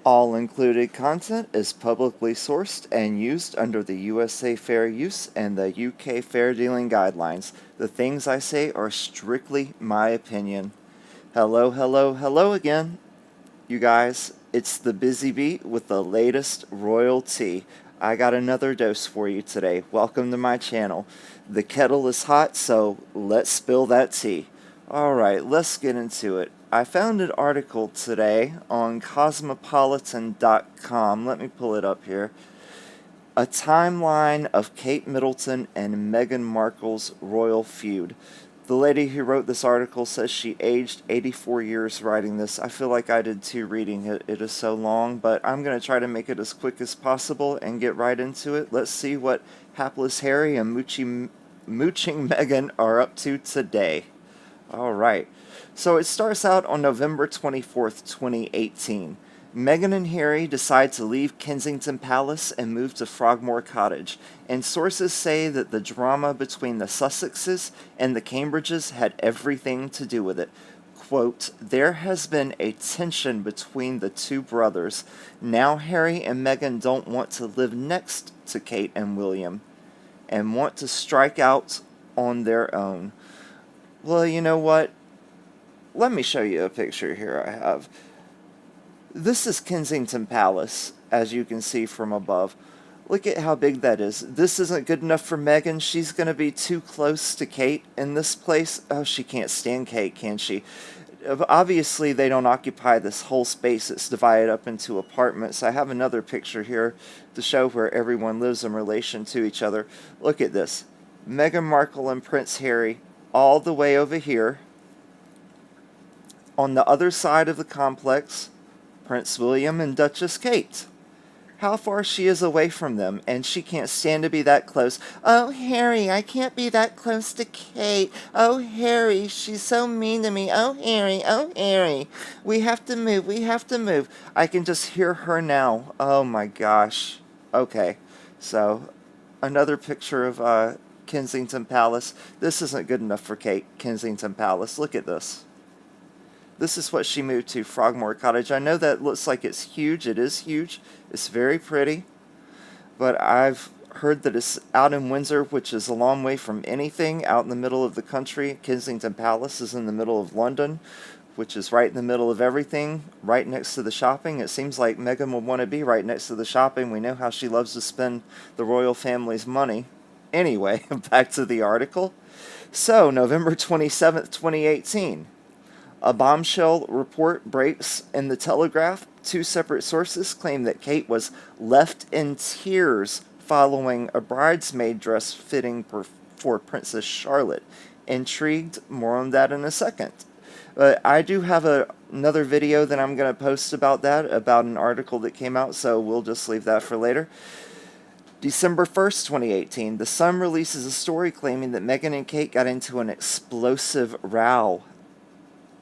All included content is publicly sourced and used under the USA Fair Use and the UK Fair Dealing Guidelines. The things I say are strictly my opinion. Hello, hello, hello again, you guys. It's the Busy Beat with the latest royal tea. I got another dose for you today. Welcome to my channel. The kettle is hot, so let's spill that tea. Alright, let's get into it. I found an article today on cosmopolitan.com. Let me pull it up here. A timeline of Kate Middleton and Meghan Markle's royal feud. The lady who wrote this article says she aged 84 years writing this. I feel like I did too reading it. It is so long, but I'm going to try to make it as quick as possible and get right into it. Let's see what hapless Harry and mooching Meghan are up to today. Alright, so it starts out on November 24th, 2018. Meghan and Harry decide to leave Kensington Palace and move to Frogmore Cottage, and sources say that the drama between the Sussexes and the Cambridges had everything to do with it. Quote, there has been a tension between the two brothers. Now Harry and Meghan don't want to live next to Kate and William, and want to strike out on their own. Well, you know what? Let me show you a picture here I have. This is Kensington Palace, as you can see from above. Look at how big that is. This isn't good enough for Meghan. She's going to be too close to Kate in this place. Oh, she can't stand Kate, can she? Obviously, they don't occupy this whole space. It's divided up into apartments. I have another picture here to show where everyone lives in relation to each other. Look at this. Meghan Markle and Prince Harry all the way over here. On the other side of the complex, Prince William and Duchess Kate. How far she is away from them, and she can't stand to be that close. Oh, Harry, I can't be that close to Kate. Oh, Harry, she's so mean to me. Oh, Harry, we have to move, we have to move. I can just hear her now. Oh, my gosh. Okay, so another picture of Kensington Palace. This isn't good enough for Kate, Kensington Palace. Look at this. This is what she moved to, Frogmore Cottage. I know that looks like it's huge. It is huge. It's very pretty. But I've heard that it's out in Windsor, which is a long way from anything, out in the middle of the country. Kensington Palace is in the middle of London, which is right in the middle of everything, right next to the shopping. It seems like Meghan would want to be right next to the shopping. We know how she loves to spend the royal family's money. Anyway, back to the article. So, November 27th, 2018. A bombshell report breaks in the Telegraph. Two separate sources claim that Kate was left in tears following a bridesmaid dress fitting for Princess Charlotte. Intrigued? More on that in a second. I do have another video that I'm going to post about that, about an article that came out, so we'll just leave that for later. December 1st, 2018, The Sun releases a story claiming that Meghan and Kate got into an explosive row.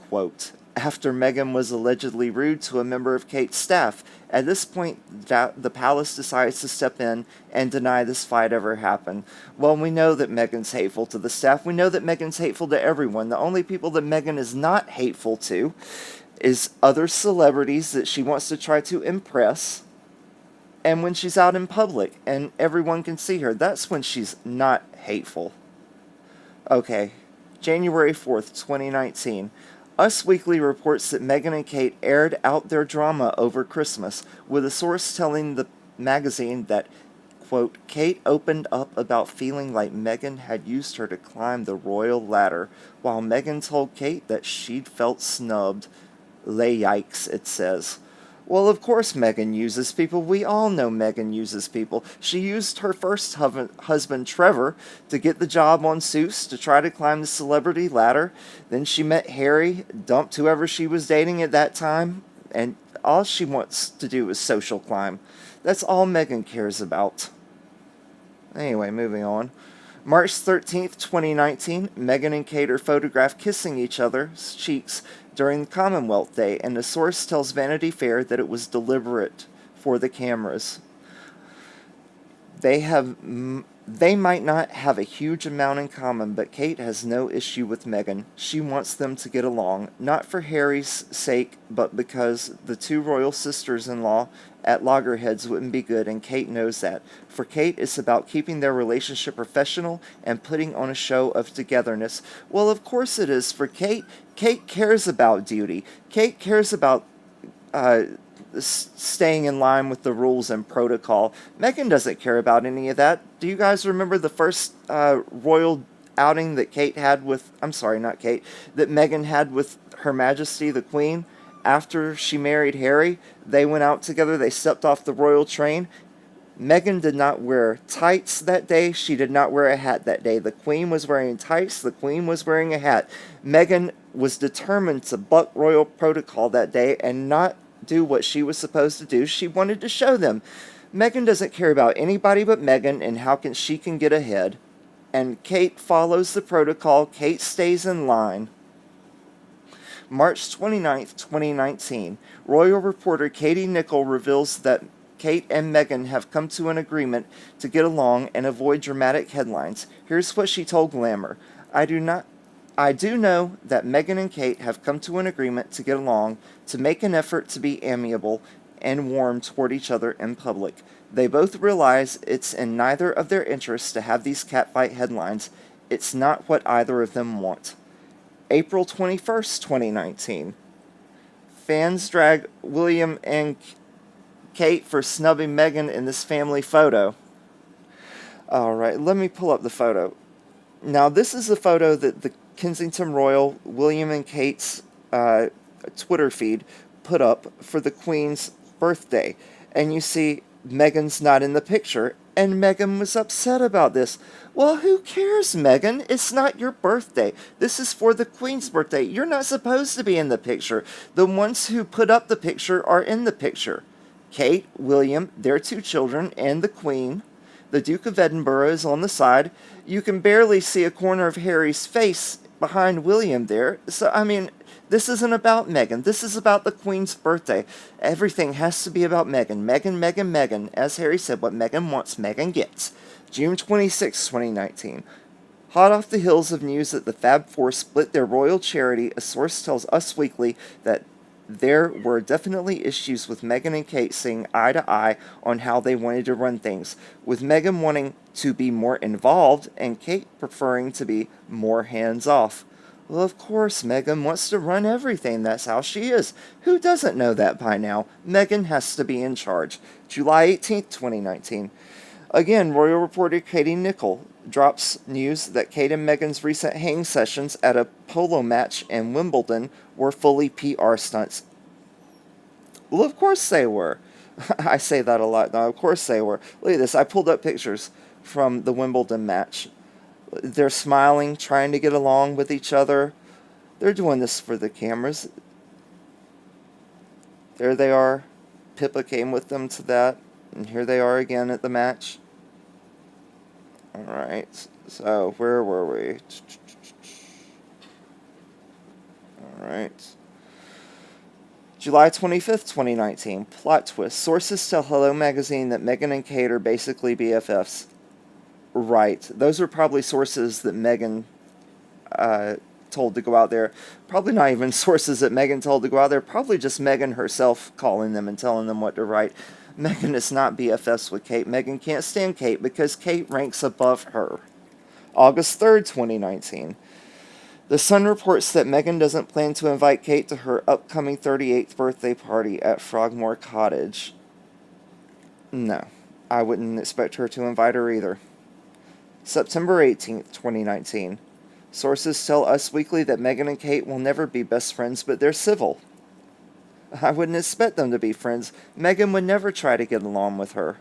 Quote, after Meghan was allegedly rude to a member of Kate's staff. At this point, the palace decides to step in and deny this fight ever happened. Well, we know that Meghan's hateful to the staff. We know that Meghan's hateful to everyone. The only people that Meghan is not hateful to is other celebrities that she wants to try to impress. And when she's out in public and everyone can see her, that's when she's not hateful. Okay, January 4th, 2019. Us Weekly reports that Meghan and Kate aired out their drama over Christmas, with a source telling the magazine that, quote, Kate opened up about feeling like Meghan had used her to climb the royal ladder, while Meghan told Kate that she'd felt snubbed. Lay yikes, it says. Well, of course Meghan uses people. We all know Meghan uses people. She used her first husband, Trevor, to get the job on Suits to try to climb the celebrity ladder. Then she met Harry, dumped whoever she was dating at that time, and all she wants to do is social climb. That's all Meghan cares about. Anyway, moving on. March 13th, 2019, Meghan and Kate are photographed kissing each other's cheeks during Commonwealth Day, and the source tells Vanity Fair that it was deliberate for the cameras. They might not have a huge amount in common, but Kate has no issue with Meghan. She wants them to get along, not for Harry's sake, but because the two royal sisters-in-law at loggerheads wouldn't be good, and Kate knows that. For Kate, it's about keeping their relationship professional and putting on a show of togetherness. Well, of course it is for Kate. Kate cares about duty. Kate cares about staying in line with the rules and protocol. Meghan doesn't care about any of that. Do you guys remember the first royal outing that Kate had with, I'm sorry, not Kate, that Meghan had with Her Majesty the Queen after she married Harry? They went out together, they stepped off the royal train. Meghan did not wear tights that day. She did not wear a hat that day. The Queen was wearing tights. The Queen was wearing a hat. Meghan was determined to buck royal protocol that day and not do what she was supposed to do. She wanted to show them. Meghan doesn't care about anybody but Meghan and how she can get ahead. And Kate follows the protocol. Kate stays in line. March 29th, 2019. Royal reporter Katie Nicholl reveals that Kate and Meghan have come to an agreement to get along and avoid dramatic headlines. Here's what she told Glamour. I do know that Meghan and Kate have come to an agreement to get along, to make an effort to be amiable and warm toward each other in public. They both realize it's in neither of their interests to have these catfight headlines. It's not what either of them want. April 21st, 2019. Fans drag William and Kate for snubbing Meghan in this family photo. Alright, let me pull up the photo. Now, this is the photo that the Kensington Royal, William and Kate's Twitter feed put up for the Queen's birthday. And you see Meghan's not in the picture, and Meghan was upset about this. Well, who cares, Meghan? It's not your birthday. This is for the Queen's birthday. You're not supposed to be in the picture. The ones who put up the picture are in the picture. Kate, William, their two children, and the Queen. The Duke of Edinburgh is on the side. You can barely see a corner of Harry's face behind William there. So, I mean, this isn't about Meghan. This is about the Queen's birthday. Everything has to be about Meghan. Meghan, Meghan, Meghan. As Harry said, what Meghan wants, Meghan gets. June 26, 2019. Hot off the heels of news that the Fab Four split their royal charity, a source tells Us Weekly that there were definitely issues with Meghan and Kate seeing eye to eye on how they wanted to run things, with Meghan wanting to be more involved and Kate preferring to be more hands-off. Well, of course, Meghan wants to run everything. That's how she is. Who doesn't know that by now? Meghan has to be in charge. July 18th, 2019. Again, royal reporter Katie Nicholl drops news that Kate and Meghan's recent hang sessions at a polo match in Wimbledon were fully PR stunts. Well, of course they were. I say that a lot now. Of course they were. Look at this. I pulled up pictures from the Wimbledon match. They're smiling, trying to get along with each other. They're doing this for the cameras. There they are. Pippa came with them to that. And here they are again at the match. Alright, so where were we? Alright. July 25th, 2019. Plot twist. Sources tell Hello Magazine that Meghan and Kate are basically BFFs. Right. Those are probably sources that Meghan told to go out there. Probably not even sources that Meghan told to go out there. Probably just Meghan herself calling them and telling them what to write. Meghan is not BFFs with Kate. Meghan can't stand Kate because Kate ranks above her. August 3rd, 2019. The Sun reports that Meghan doesn't plan to invite Kate to her upcoming 38th birthday party at Frogmore Cottage. No, I wouldn't expect her to invite her either. September 18th, 2019. Sources tell Us Weekly that Meghan and Kate will never be best friends, but they're civil. I wouldn't expect them to be friends. Meghan would never try to get along with her.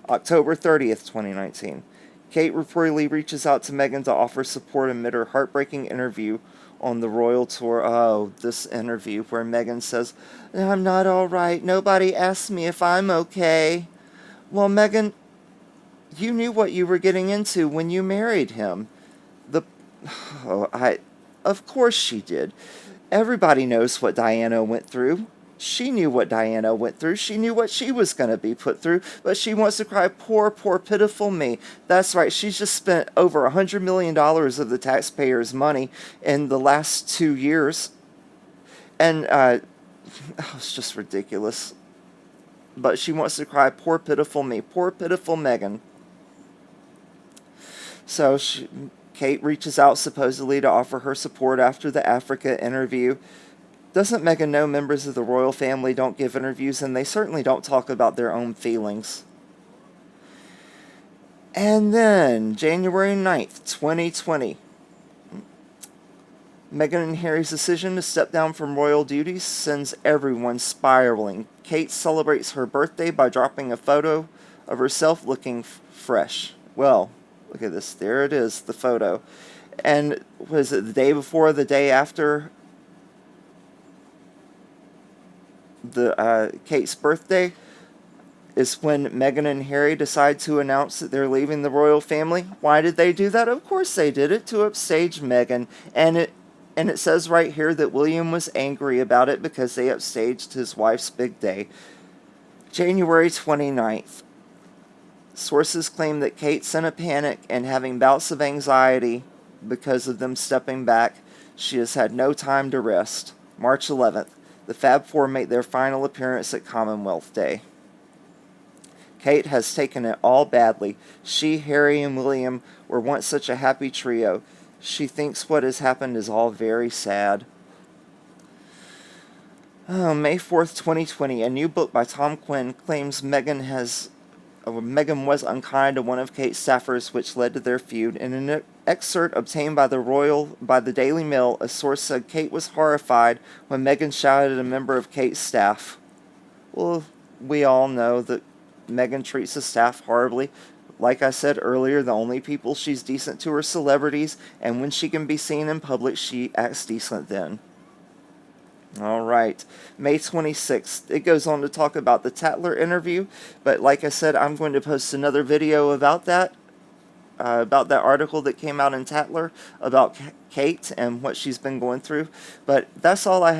October 30th, 2019. Kate reportedly reaches out to Meghan to offer support amid her heartbreaking interview on the royal tour. Oh, this interview where Meghan says, I'm not alright. Nobody asked me if I'm okay. Well, Meghan, you knew what you were getting into when you married him. Of course she did. Everybody knows what Diana went through. She knew what Diana went through. She knew what she was going to be put through, but she wants to cry, poor, poor, pitiful me. That's right. She's just spent over $100 million of the taxpayers' money in the last 2 years. And it's just ridiculous. But she wants to cry, poor, pitiful me. Poor, pitiful Meghan. So Kate reaches out supposedly to offer her support after the Africa interview. Doesn't Meghan know members of the royal family don't give interviews, and they certainly don't talk about their own feelings? And then, January 9th, 2020, Meghan and Harry's decision to step down from royal duties sends everyone spiraling. Kate celebrates her birthday by dropping a photo of herself looking fresh. Well, look at this. There it is, the photo. And was it the day before or the day after Kate's birthday is when Meghan and Harry decide to announce that they're leaving the royal family? Why did they do that? Of course they did it to upstage Meghan. And it says right here that William was angry about it because they upstaged his wife's big day. January 29th. Sources claim that Kate's in a panic and having bouts of anxiety because of them stepping back. She has had no time to rest. March 11th. The Fab Four make their final appearance at Commonwealth Day. Kate has taken it all badly. She, Harry, and William were once such a happy trio. She thinks what has happened is all very sad. May 4th, 2020, a new book by Tom Quinn claims Meghan was unkind to one of Kate's staffers, which led to their feud. In an excerpt obtained by the Daily Mail, a source said Kate was horrified when Meghan shouted at a member of Kate's staff. Well, we all know that Meghan treats the staff horribly. Like I said earlier, the only people she's decent to are celebrities, and when she can be seen in public, she acts decent then. Alright, May 26th. It goes on to talk about the Tatler interview, but like I said, I'm going to post another video about that article that came out in Tatler about Kate and what she's been going through. But that's all I have.